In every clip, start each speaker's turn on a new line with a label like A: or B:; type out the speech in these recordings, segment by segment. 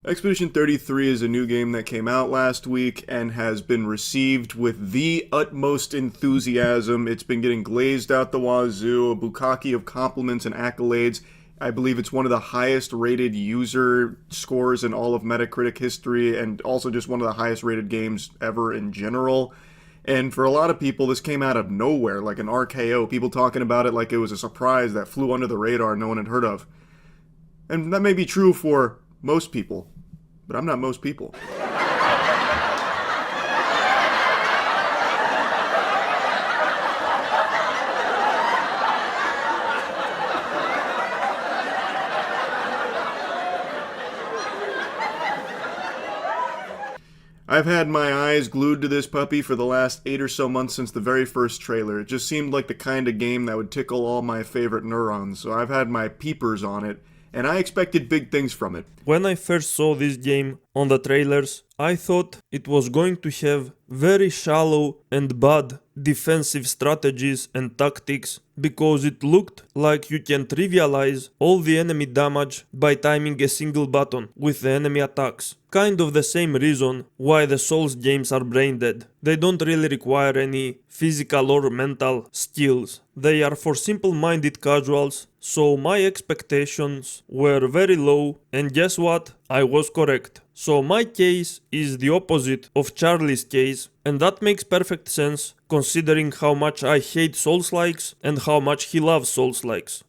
A: Expedition 33 is a new game that came out last week and has been received with the utmost enthusiasm. It's been getting glazed out the wazoo, a bukkake of compliments and accolades. I believe it's one of the highest rated user scores in all of Metacritic history, and also just one of the highest rated games ever in general. And for a lot of people, this came out of nowhere, like an RKO. People talking about it like it was a surprise that flew under the radar no one had heard of. And that may be true for most people, but I'm not most people. I've had my eyes glued to this puppy for the last 8 or so months since the very first trailer. It just seemed like the kind of game that would tickle all my favorite neurons, so I've had my peepers on it, and I expected big things from it.
B: When I first saw this game on the trailers, I thought it was going to have very shallow and bad defensive strategies and tactics, because it looked like you can trivialize all the enemy damage by timing a single button with the enemy attacks. Kind of the same reason why the Souls games are brain dead. They don't really require any physical or mental skills. They are for simple-minded casuals, so my expectations were very low, and guess what? I was correct. So my case is the opposite of Charlie's case, and that makes perfect sense considering how much I hate Souls-likes and how much he loves Souls-likes.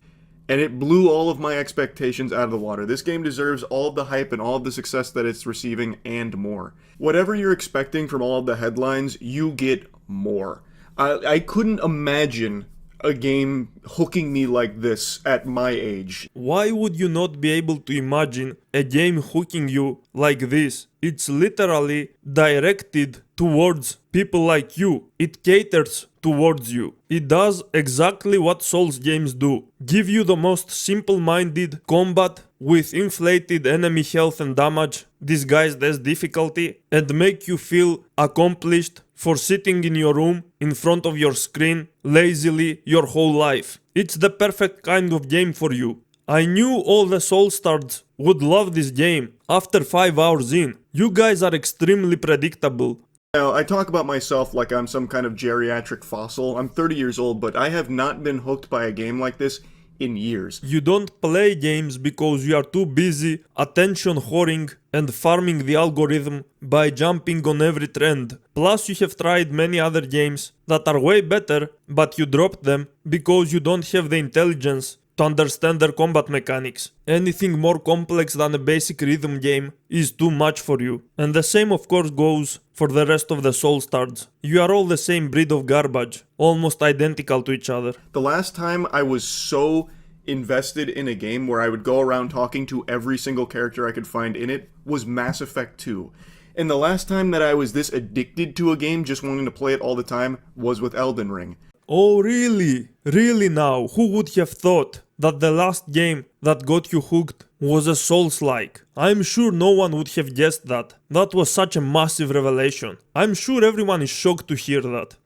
A: And it blew all of my expectations out of the water. This game deserves all of the hype and all of the success that it's receiving and more. Whatever you're expecting from all of the headlines, you get more. I couldn't imagine a game hooking me like this at my age.
B: Why would you not be able to imagine a game hooking you like this? It's literally directed towards people like you. It caters towards you. It does exactly what Souls games do. Give you the most simple-minded combat with inflated enemy health and damage disguised as difficulty, and make you feel accomplished for sitting in your room in front of your screen lazily your whole life. It's the perfect kind of game for you. I knew all the Soulstards would love this game after 5 hours in. You guys are extremely predictable.
A: Now, I talk about myself like I'm some kind of geriatric fossil. I'm 30 years old, but I have not been hooked by a game like this in years.
B: You don't play games because you are too busy attention whoring and farming the algorithm by jumping on every trend. Plus you have tried many other games that are way better, but you dropped them because you don't have the intelligence to understand their combat mechanics. Anything more complex than a basic rhythm game is too much for you. And the same of course goes for the rest of the Soulstards. You are all the same breed of garbage, almost identical to each other.
A: The last time I was so invested in a game where I would go around talking to every single character I could find in it was Mass Effect 2. And the last time that I was this addicted to a game, just wanting to play it all the time, was with Elden Ring.
B: Oh really? Really now? Who would have thought that the last game that got you hooked was a Souls-like? I'm sure no one would have guessed that. That was such a massive revelation. I'm sure everyone is shocked to hear that.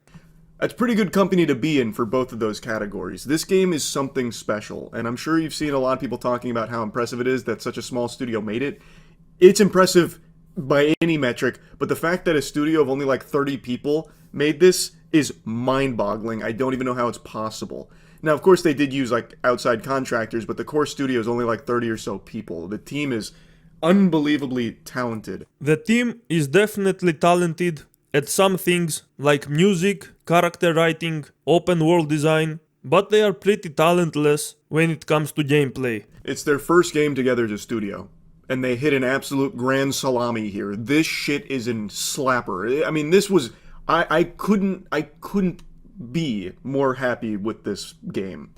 A: That's pretty good company to be in for both of those categories. This game is something special, and I'm sure you've seen a lot of people talking about how impressive it is that such a small studio made it. It's impressive by any metric, but the fact that a studio of only like 30 people made this is mind-boggling. I don't even know how it's possible. Now, of course, they did use like outside contractors, but the core studio is only like 30 or so people. The team is unbelievably talented.
B: The team is definitely talented at some things like music, character writing, open world design, but they are pretty talentless when it comes to gameplay.
A: It's their first game together as a studio, and they hit an absolute grand salami here. This shit is in slapper. I mean, this was... I couldn't be more happy with this game.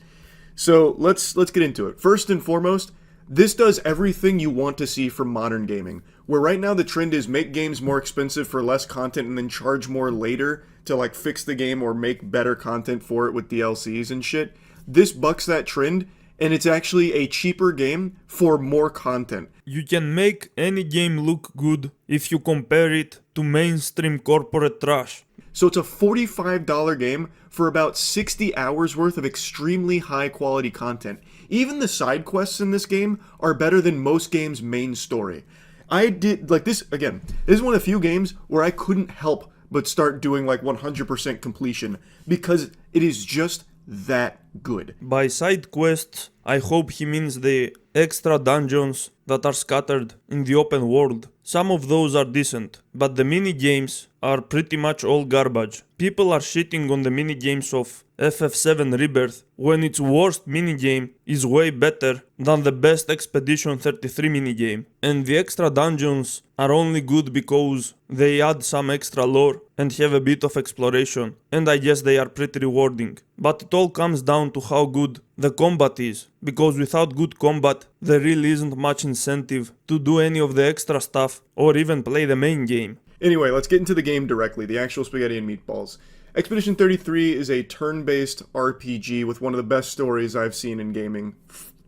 A: So let's get into it. First and foremost, this does everything you want to see from modern gaming. Where right now the trend is make games more expensive for less content and then charge more later to like fix the game or make better content for it with DLCs and shit. This bucks that trend, and it's actually a cheaper game for more content.
B: You can make any game look good if you compare it to mainstream corporate trash.
A: So it's a $45 game for about 60 hours worth of extremely high quality content. Even the side quests in this game are better than most games' main story. I did, like, this, again, this is one of the few games where I couldn't help but start doing, like, 100% completion, because it is just that good.
B: By side quests, I hope he means the extra dungeons that are scattered in the open world. Some of those are decent, but the mini games are pretty much all garbage. People are shitting on the mini games of FF7 Rebirth when its worst minigame is way better than the best Expedition 33 minigame, and the extra dungeons are only good because they add some extra lore and have a bit of exploration, and I guess they are pretty rewarding. But it all comes down to how good the combat is, because without good combat there really isn't much incentive to do any of the extra stuff or even play the main game.
A: Anyway, let's get into the game directly, the actual spaghetti and meatballs. Expedition 33 is a turn-based RPG with one of the best stories I've seen in gaming.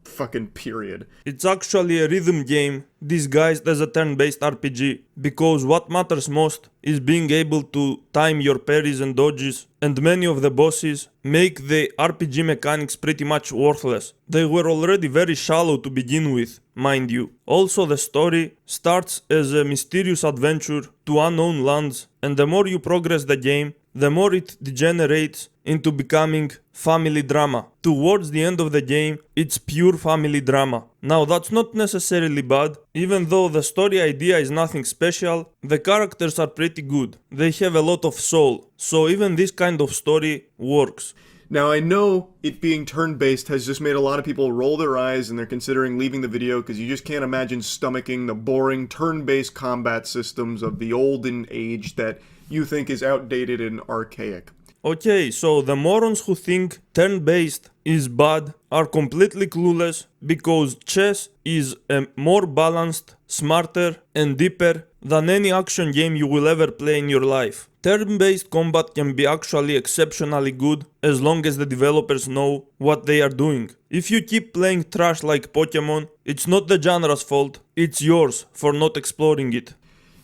A: Fucking period.
B: It's actually a rhythm game disguised as a turn-based RPG, because what matters most is being able to time your parries and dodges, and many of the bosses make the RPG mechanics pretty much worthless. They were already very shallow to begin with, mind you. Also, the story starts as a mysterious adventure to unknown lands, and the more you progress the game, the more it degenerates into becoming family drama. Towards the end of the game, it's pure family drama. Now, that's not necessarily bad. Even though the story idea is nothing special, the characters are pretty good. They have a lot of soul, so even this kind of story works.
A: Now, I know it being turn-based has just made a lot of people roll their eyes and they're considering leaving the video because you just can't imagine stomaching the boring turn-based combat systems of the olden age that you think is outdated and archaic.
B: Okay, so the morons who think turn-based is bad are completely clueless, because chess is a more balanced, smarter, and deeper than any action game you will ever play in your life. Turn-based combat can be actually exceptionally good as long as the developers know what they are doing. If you keep playing trash like Pokemon, it's not the genre's fault, it's yours for not exploring it.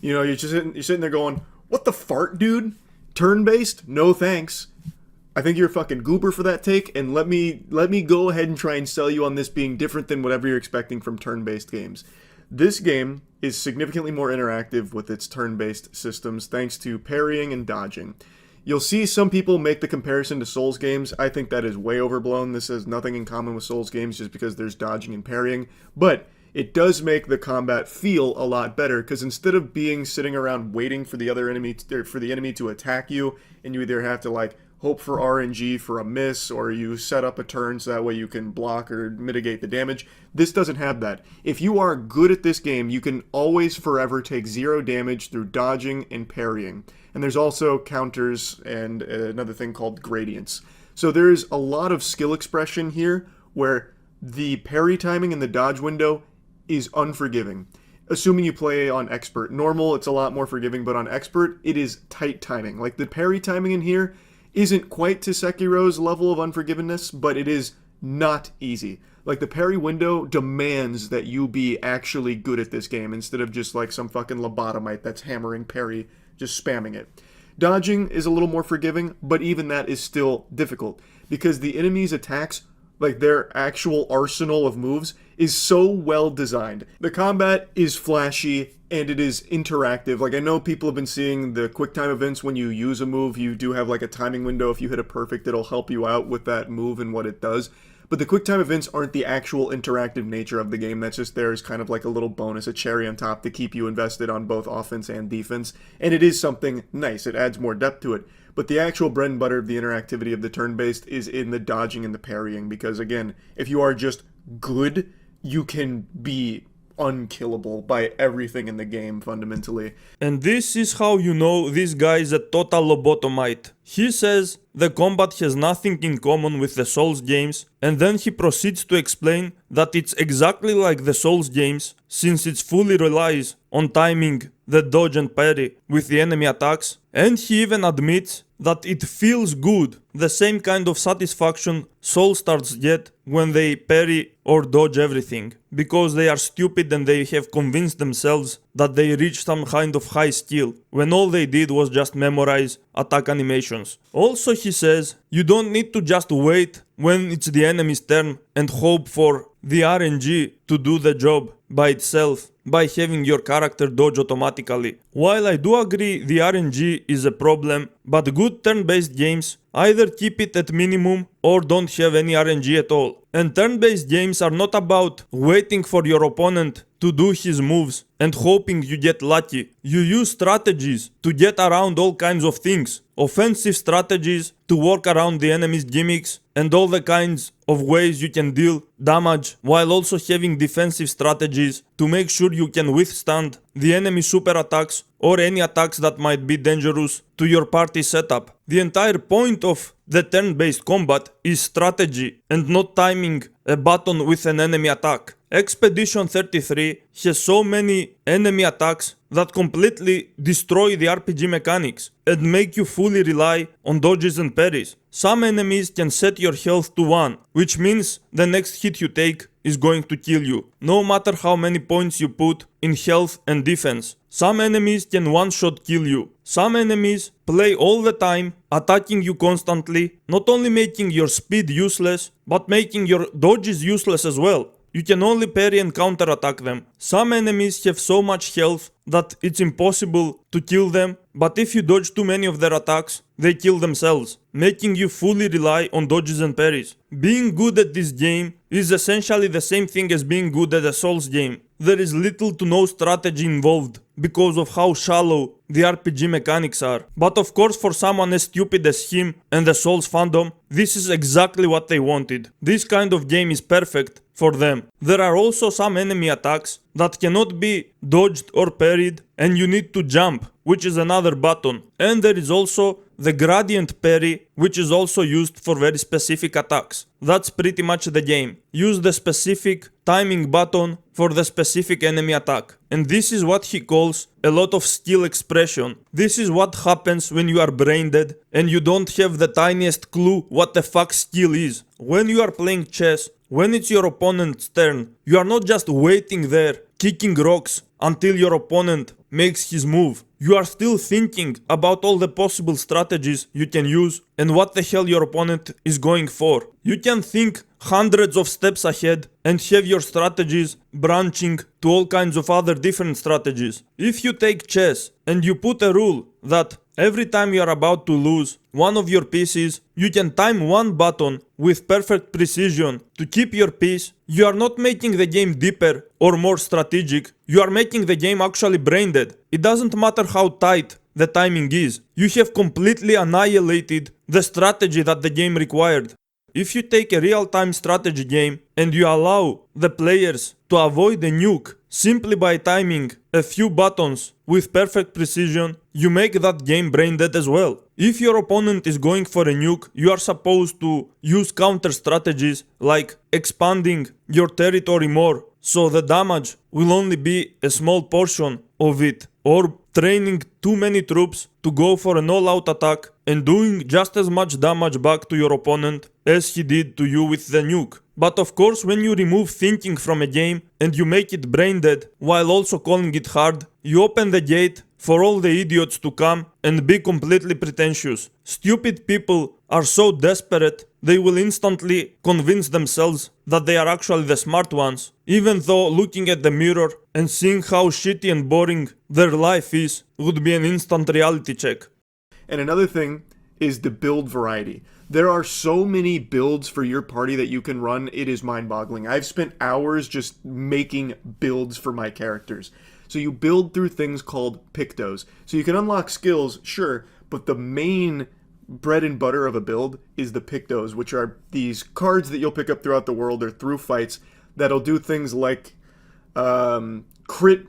A: You know, you're sitting there going, what the fart, dude? Turn-based? No thanks. I think you're a fucking goober for that take, and let me go ahead and try and sell you on this being different than whatever you're expecting from turn-based games. This game is significantly more interactive with its turn-based systems thanks to parrying and dodging. You'll see some people make the comparison to Souls games. I think that is way overblown. This has nothing in common with Souls games just because there's dodging and parrying, but it does make the combat feel a lot better, because instead of being sitting around waiting for the other enemy for the enemy to attack you, and you either have to like hope for RNG for a miss, or you set up a turn so that way you can block or mitigate the damage. This doesn't have that. If you are good at this game, you can always forever take 0 damage through dodging and parrying. And there's also counters and another thing called gradients. So there's a lot of skill expression here where the parry timing in the dodge window is unforgiving. Assuming you play on expert. Normal, it's a lot more forgiving, but on expert, it is tight timing. Like, the parry timing in here isn't quite to Sekiro's level of unforgiveness, but it is not easy. Like, the parry window demands that you be actually good at this game instead of just like some fucking lobotomite that's hammering parry, just spamming it. Dodging is a little more forgiving, but even that is still difficult because the enemy's attacks, like their actual arsenal of moves, is so well designed. The combat is flashy and it is interactive. Like, I know people have been seeing the quick time events when you use a move. You do have like a timing window. If you hit a perfect, it'll help you out with that move and what it does. But the quick time events aren't the actual interactive nature of the game. That's just there as kind of like a little bonus, a cherry on top to keep you invested on both offense and defense. And it is something nice. It adds more depth to it. But the actual bread and butter of the interactivity of the turn-based is in the dodging and the parrying. Because again, if you are just good, you can be unkillable by everything in the game, fundamentally.
B: And this is how you know this guy is a total lobotomite. He says the combat has nothing in common with the Souls games, and then he proceeds to explain that it's exactly like the Souls games, since it fully relies on timing the dodge and parry with the enemy attacks, and he even admits that it feels good, the same kind of satisfaction Soul stars get when they parry or dodge everything, because they are stupid and they have convinced themselves that they reached some kind of high skill, when all they did was just memorize attack animations. Also, he says, you don't need to just wait when it's the enemy's turn and hope for the RNG to do the job by itself, by having your character dodge automatically. While I do agree the RNG is a problem, but good turn-based games either keep it at minimum or don't have any RNG at all. And turn-based games are not about waiting for your opponent to do his moves and hoping you get lucky. You use strategies to get around all kinds of things. Offensive strategies to work around the enemy's gimmicks and all the kinds of ways you can deal damage, while also having defensive strategies to make sure you can withstand the enemy super attacks or any attacks that might be dangerous to your party setup. The entire point of the turn-based combat is strategy and not timing a button with an enemy attack. Expedition 33 has so many enemy attacks that completely destroy the RPG mechanics and make you fully rely on dodges and parries. Some enemies can set your health to 1, which means the next hit you take is going to kill you, no matter how many points you put in health and defense. Some enemies can one-shot kill you. Some enemies play all the time, attacking you constantly, not only making your speed useless, but making your dodges useless as well. You can only parry and counter-attack them. Some enemies have so much health that it's impossible to kill them, but if you dodge too many of their attacks, they kill themselves, making you fully rely on dodges and parries. Being good at this game is essentially the same thing as being good at a Souls game. There is little to no strategy involved because of how shallow the RPG mechanics are. But of course, for someone as stupid as him and the Souls fandom, this is exactly what they wanted. This kind of game is perfect for them. There are also some enemy attacks that cannot be dodged or parried and you need to jump, which is another button. And there is also the gradient parry, which is also used for very specific attacks. That's pretty much the game. Use the specific timing button for the specific enemy attack. And this is what he calls a lot of skill expression. This is what happens when you are brain dead and you don't have the tiniest clue what the fuck skill is. When you are playing chess, when it's your opponent's turn, you are not just waiting there, kicking rocks until your opponent makes his move. You are still thinking about all the possible strategies you can use and what the hell your opponent is going for. You can think hundreds of steps ahead and have your strategies branching to all kinds of other different strategies. If you take chess and you put a rule that every time you are about to lose one of your pieces, you can time one button with perfect precision to keep your piece, you are not making the game deeper or more strategic, you are making the game actually brain dead. It doesn't matter how tight the timing is, you have completely annihilated the strategy that the game required. If you take a real-time strategy game and you allow the players to avoid a nuke simply by timing a few buttons with perfect precision, you make that game brain dead as well. If your opponent is going for a nuke, you are supposed to use counter strategies like expanding your territory more so the damage will only be a small portion of it, or training too many troops to go for an all-out attack and doing just as much damage back to your opponent as he did to you with the nuke. But of course, when you remove thinking from a game and you make it brain dead while also calling it hard, you open the gate for all the idiots to come and be completely pretentious. Stupid people are so desperate they will instantly convince themselves that they are actually the smart ones, even though looking at the mirror and seeing how shitty and boring their life is would be an instant reality check.
A: And another thing is the build variety. There are so many builds for your party that you can run, it is mind-boggling. I've spent hours just making builds for my characters. So you build through things called pictos. So you can unlock skills, sure, but the main bread and butter of a build is the pictos, which are these cards that you'll pick up throughout the world or through fights that'll do things like crit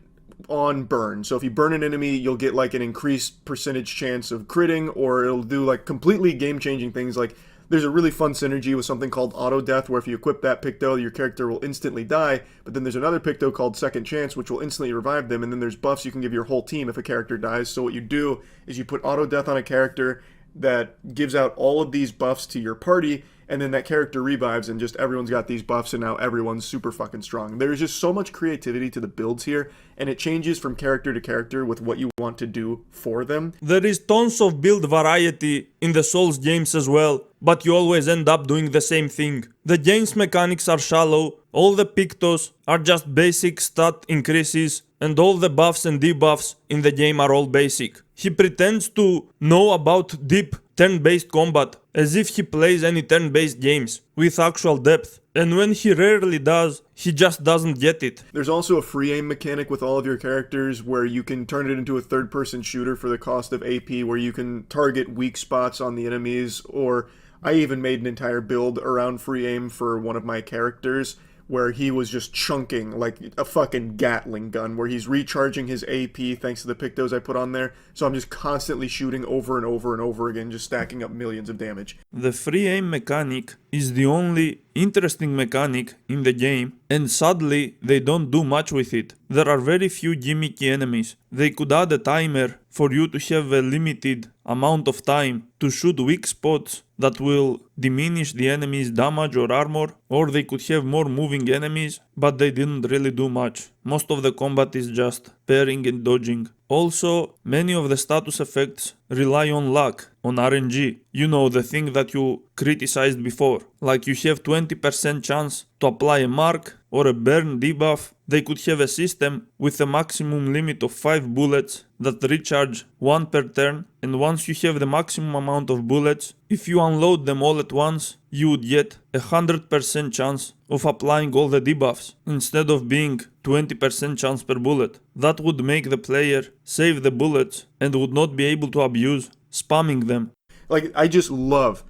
A: on burn. So if you burn an enemy, you'll get like an increased percentage chance of critting, or it'll do like completely game-changing things. Like there's a really fun synergy with something called auto death, where if you equip that picto, your character will instantly die. But then there's another picto called second chance, which will instantly revive them. And then there's buffs you can give your whole team if a character dies. So what you do is you put auto death on a character that gives out all of these buffs to your party, and then that character revives and just everyone's got these buffs and now everyone's super fucking strong. There's just so much creativity to the builds here, and it changes from character to character with what you want to do for them.
B: There is tons of build variety in the Souls games as well, but you always end up doing the same thing. The game's mechanics are shallow, all the pictos are just basic stat increases and all the buffs and debuffs in the game are all basic. He pretends to know about deep turn-based combat as if he plays any turn-based games with actual depth, and when he rarely does, he just doesn't get it.
A: There's also a free aim mechanic with all of your characters where you can turn it into a third-person shooter for the cost of AP, where you can target weak spots on the enemies, or I even made an entire build around free aim for one of my characters where he was just chunking like a fucking Gatling gun, where he's recharging his AP thanks to the pictos I put on there, so I'm just constantly shooting over and over and over again, just stacking up millions of damage.
B: The free aim mechanic is the only interesting mechanic in the game, and sadly they don't do much with it. There are very few gimmicky enemies. They could add a timer for you to have a limited amount of time to shoot weak spots that will diminish the enemy's damage or armor, or they could have more moving enemies, but they didn't really do much. Most of the combat is just parrying and dodging. Also, many of the status effects rely on luck, on RNG. You know, the thing that you criticized before. Like you have 20% chance to apply a mark or a burn debuff. They could have a system with a maximum limit of 5 bullets that recharge 1 per turn, and once you have the maximum amount of bullets, if you unload them all at once, you would get 100% chance of applying all the debuffs, instead of being 20% chance per bullet. That would make the player save the bullets and would not be able to abuse spamming them.
A: Like, I just love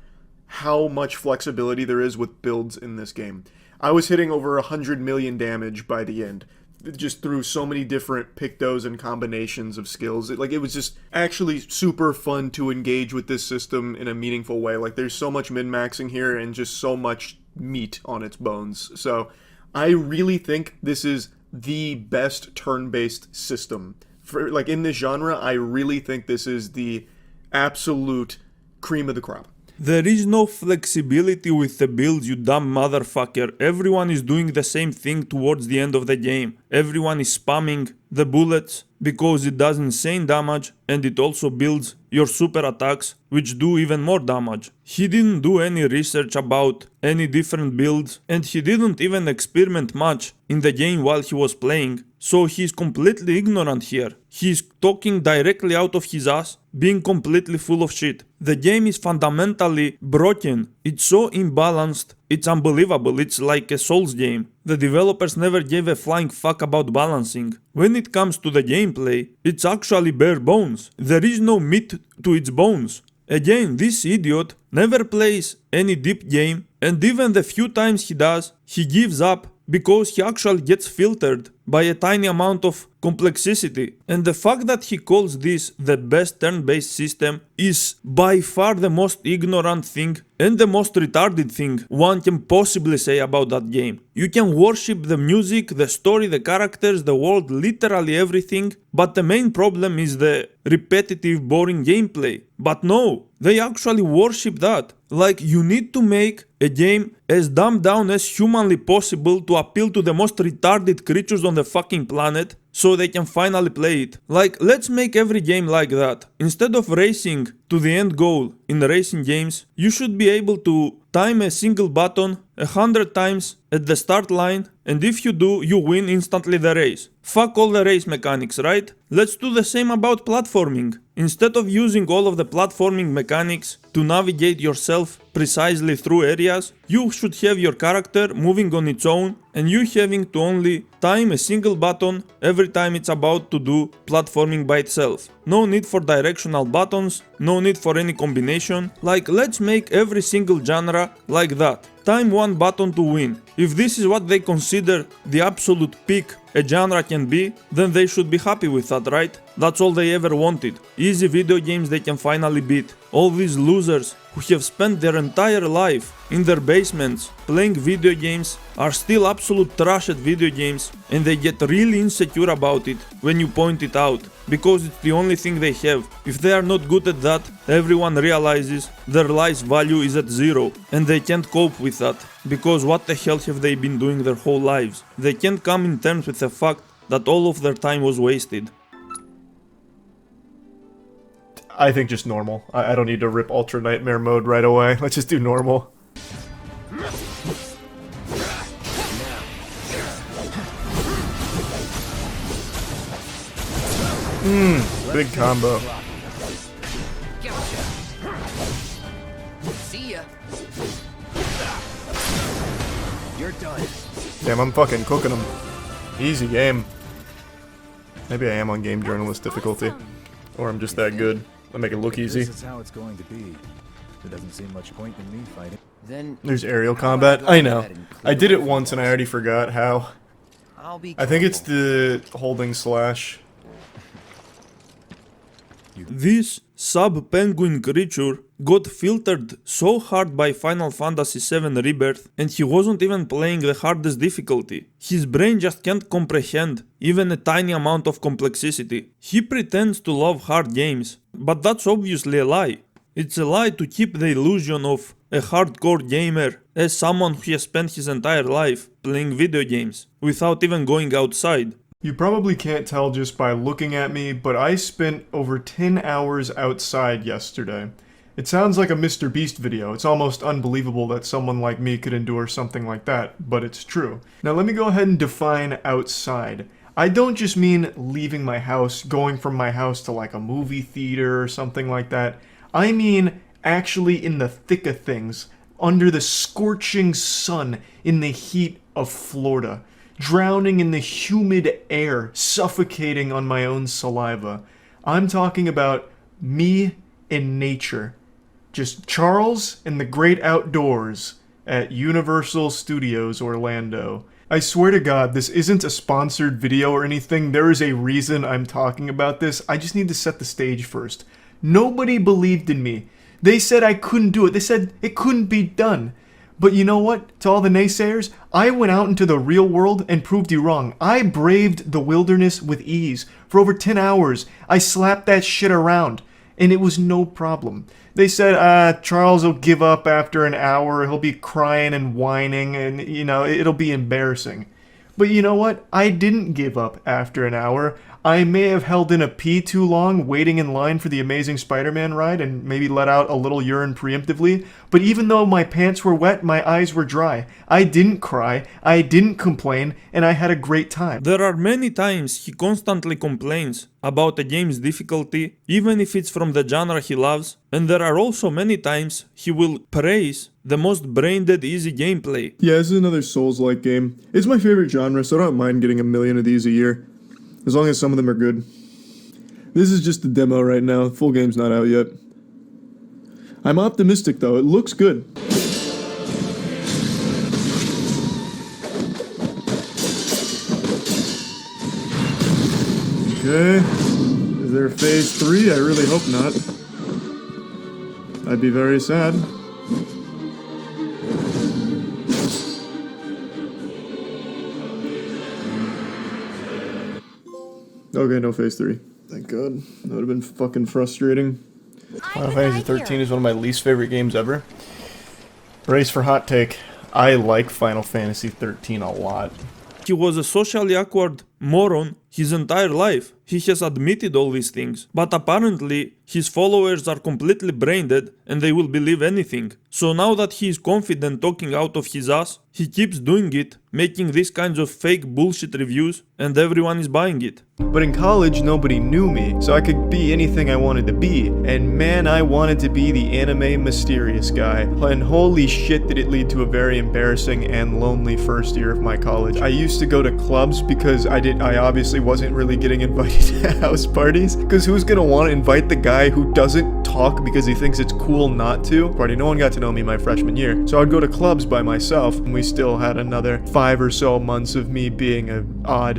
A: how much flexibility there is with builds in this game. I was hitting over 100 million damage by the end, just through so many different pictos and combinations of skills. It was just actually super fun to engage with this system in a meaningful way. Like, there's so much min-maxing here and just so much meat on its bones. So I really think this is the best turn-based system. For, like, in this genre, I really think this is the absolute cream of the crop.
B: There is no flexibility with the builds, you dumb motherfucker. Everyone is doing the same thing towards the end of the game. Everyone is spamming the bullets because it does insane damage, and it also builds your super attacks, which do even more damage. He didn't do any research about any different builds, and he didn't even experiment much in the game while he was playing, so he's completely ignorant here. He's talking directly out of his ass, being completely full of shit. The game is fundamentally broken. It's so imbalanced, it's unbelievable. It's like a Souls game. The developers never gave a flying fuck about balancing. When it comes to the gameplay, it's actually bare bones. There is no meat to its bones. Again, this idiot never plays any deep game, and even the few times he does, he gives up because he actually gets filtered by a tiny amount of complexity. And the fact that he calls this the best turn-based system is by far the most ignorant thing and the most retarded thing one can possibly say about that game. You can worship the music, the story, the characters, the world, literally everything, but the main problem is the repetitive, boring gameplay. But no, they actually worship that. Like, you need to make a game as dumbed down as humanly possible to appeal to the most retarded creatures on the fucking planet, so they can finally play it. Like, let's make every game like that. Instead of racing to the end goal in racing games, you should be able to time a single button 100 times at the start line, and if you do, you win instantly the race. Fuck all the race mechanics, right? Let's do the same about platforming. Instead of using all of the platforming mechanics to navigate yourself precisely through areas, you should have your character moving on its own and you having to only time a single button every time it's about to do platforming by itself. No need for directional buttons, no need for any combination. Like, let's make every single genre like that. Time one button to win. If this is what they consider the absolute peak a genre can be, then they should be happy with that, right? That's all they ever wanted. Easy video games they can finally beat. All these losers who have spent their entire life in their basements playing video games are still absolute trash at video games, and they get really insecure about it when you point it out, because it's the only thing they have. If they are not good at that, everyone realizes their life's value is at zero, and they can't cope with that, because what the hell have they been doing their whole lives? They can't come in terms with the fact that all of their time was wasted.
A: I think just normal. I don't need to rip Ultra Nightmare mode right away. Let's just do normal. Big combo.
C: Gotcha. See ya. You're done.
A: Damn, I'm fucking cooking them. Easy game. Maybe I am on game journalist difficulty. Or I'm just that good. I make it look easy.
D: This is how it's going to be. There doesn't seem much point in me fighting.
C: Then
A: There's aerial combat. I know. I did it once and I already forgot how.
C: I'll be
A: I think it's
C: careful.
A: the holding slash.
B: This sub-penguin creature got filtered so hard by Final Fantasy VII Rebirth, and he wasn't even playing the hardest difficulty. His brain just can't comprehend even a tiny amount of complexity. He pretends to love hard games, but that's obviously a lie. It's a lie to keep the illusion of a hardcore gamer as someone who has spent his entire life playing video games without even going outside.
A: You probably can't tell just by looking at me, but I spent over 10 hours outside yesterday. It sounds like a Mr. Beast video. It's almost unbelievable that someone like me could endure something like that, but it's true. Now let me go ahead and define outside. I don't just mean leaving my house, going from my house to like a movie theater or something like that. I mean actually in the thick of things, under the scorching sun in the heat of Florida. Drowning in the humid air, suffocating on my own saliva. I'm talking about me in nature. Just Charles and the great outdoors at Universal Studios Orlando. I swear to God, this isn't a sponsored video or anything. There is a reason I'm talking about this. I just need to set the stage first. Nobody believed in me. They said I couldn't do it. They said it couldn't be done. But you know what? To all the naysayers, I went out into the real world and proved you wrong. I braved the wilderness with ease. For over 10 hours, I slapped that shit around, and it was no problem. They said, Charles will give up after an hour, he'll be crying and whining, and, you know, it'll be embarrassing. But you know what? I didn't give up after an hour. I may have held in a pee too long, waiting in line for the Amazing Spider-Man ride, and maybe let out a little urine preemptively, but even though my pants were wet, my eyes were dry. I didn't cry, I didn't complain, and I had a great time.
B: There are many times he constantly complains about a game's difficulty, even if it's from the genre he loves, and there are also many times he will praise the most brain-dead easy gameplay.
A: Yeah, this is another Souls-like game. It's my favorite genre, so I don't mind getting a million of these a year. As long as some of them are good. This is just the demo right now. Full game's not out yet. I'm optimistic though. It looks good. Okay. Is there a phase 3? I really hope not. I'd be very sad. Okay, no phase 3. Thank God. That would have been fucking frustrating. Final Fantasy 13 is one of my least favorite games ever. Race for hot take. I like Final Fantasy 13 a lot.
B: He was a socially awkward moron his entire life. He has admitted all these things. But apparently, his followers are completely brain dead and they will believe anything. So now that he is confident talking out of his ass, he keeps doing it, making these kinds of fake bullshit reviews, and everyone is buying it.
A: But in college, nobody knew me, so I could be anything I wanted to be. And man, I wanted to be the anime mysterious guy. And holy shit did it lead to a very embarrassing and lonely first year of my college. I used to go to clubs because I obviously wasn't really getting invited to house parties. Because who's gonna want to invite the guy who doesn't talk because he thinks it's cool not to? Party. No one got to know me my freshman year. So I'd go to clubs by myself, and we still had another 5 or so months of me being an odd,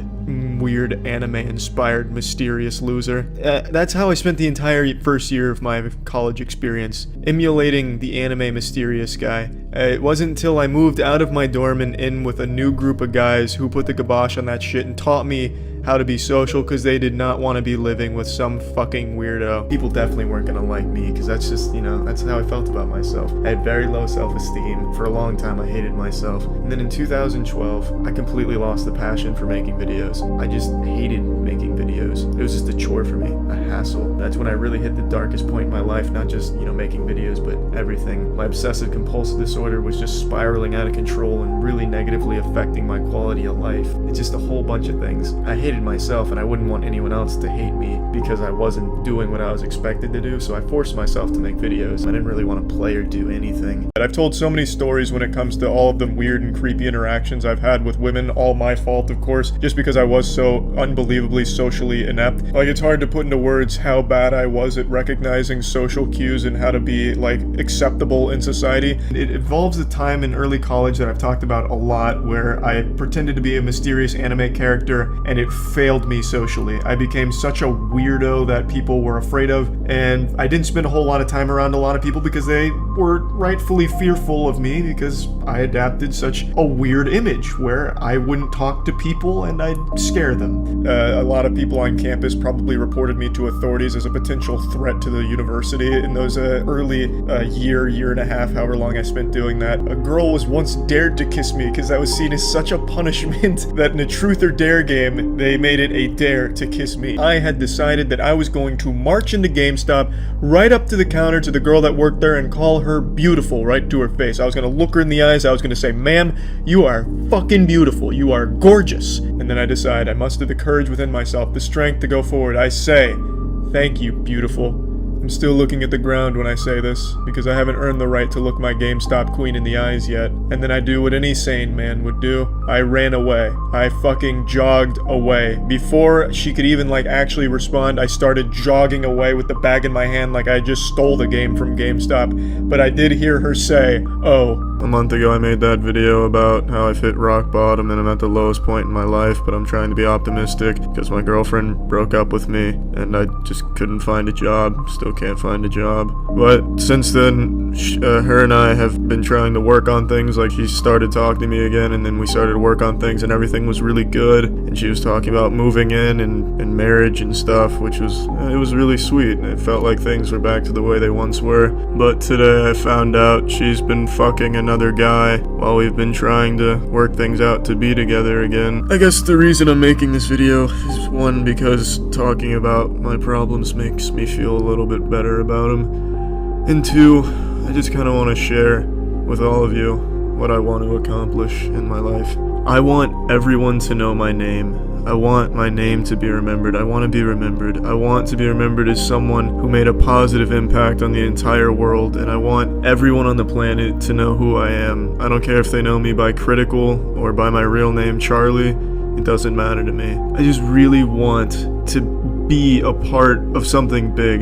A: weird, anime-inspired, mysterious loser. That's how I spent the entire first year of my college experience, emulating the anime mysterious guy. It wasn't until I moved out of my dorm and in with a new group of guys who put the kibosh on that shit and taught me how to be social, because they did not want to be living with some fucking weirdo. People definitely weren't gonna like me, because that's just, you know, that's how I felt about myself. I had very low self-esteem. For a long time I hated myself. And then in 2012, I completely lost the passion for making videos. I just hated making videos. It was just a chore for me, a hassle. That's when I really hit the darkest point in my life, not just, you know, making videos, but everything. My obsessive compulsive disorder was just spiraling out of control and really negatively affecting my quality of life. It's just a whole bunch of things. I hated hated myself, and I wouldn't want anyone else to hate me because I wasn't doing what I was expected to do, so I forced myself to make videos. I didn't really want to play or do anything. I've told so many stories when it comes to all of the weird and creepy interactions I've had with women, all my fault, of course, just because I was so unbelievably socially inept. Like, it's hard to put into words how bad I was at recognizing social cues and how to be, like, acceptable in society. It involves a time in early college that I've talked about a lot where I pretended to be a mysterious anime character and it failed me socially. I became such a weirdo that people were afraid of, and I didn't spend a whole lot of time around a lot of people because they were rightfully fearful of me because I adapted such a weird image where I wouldn't talk to people and I'd scare them. A lot of people on campus probably reported me to authorities as a potential threat to the university in those early year and a half, however long I spent doing that. A girl was once dared to kiss me because that was seen as such a punishment that in a truth or dare game, they made it a dare to kiss me. I had decided that I was going to march into GameStop, right up to the counter to the girl that worked there and call her beautiful right to her face. I was going to look her in the eyes. I was going to say, "Ma'am, you are fucking beautiful. You are gorgeous." And then I decide I muster the courage within myself, the strength to go forward. I say, "Thank you, beautiful." I'm still looking at the ground when I say this, because I haven't earned the right to look my GameStop queen in the eyes yet. And then I do what any sane man would do. I ran away. I fucking jogged away. Before she could even, like, actually respond, I started jogging away with the bag in my hand like I just stole the game from GameStop. But I did hear her say, "Oh." A month ago I made that video about how I've hit rock bottom and I'm at the lowest point in my life, but I'm trying to be optimistic because my girlfriend broke up with me and I just couldn't find a job. Still can't find a job. But since then, her and I have been trying to work on things. Like, she started talking to me again, and then we started to work on things and everything was really good. And she was talking about moving in and marriage and stuff, which was, it was really sweet. It felt like things were back to the way they once were. But today I found out she's been fucking another guy while we've been trying to work things out to be together again. I guess the reason I'm making this video is, one, because talking about my problems makes me feel a little bit better about them, and two, I just kind of want to share with all of you what I want to accomplish in my life. I want everyone to know my name. I want my name to be remembered. I want to be remembered. I want to be remembered as someone who made a positive impact on the entire world, and I want everyone on the planet to know who I am. I don't care if they know me by Critical or by my real name, Charlie. It doesn't matter to me. I just really want to be a part of something big.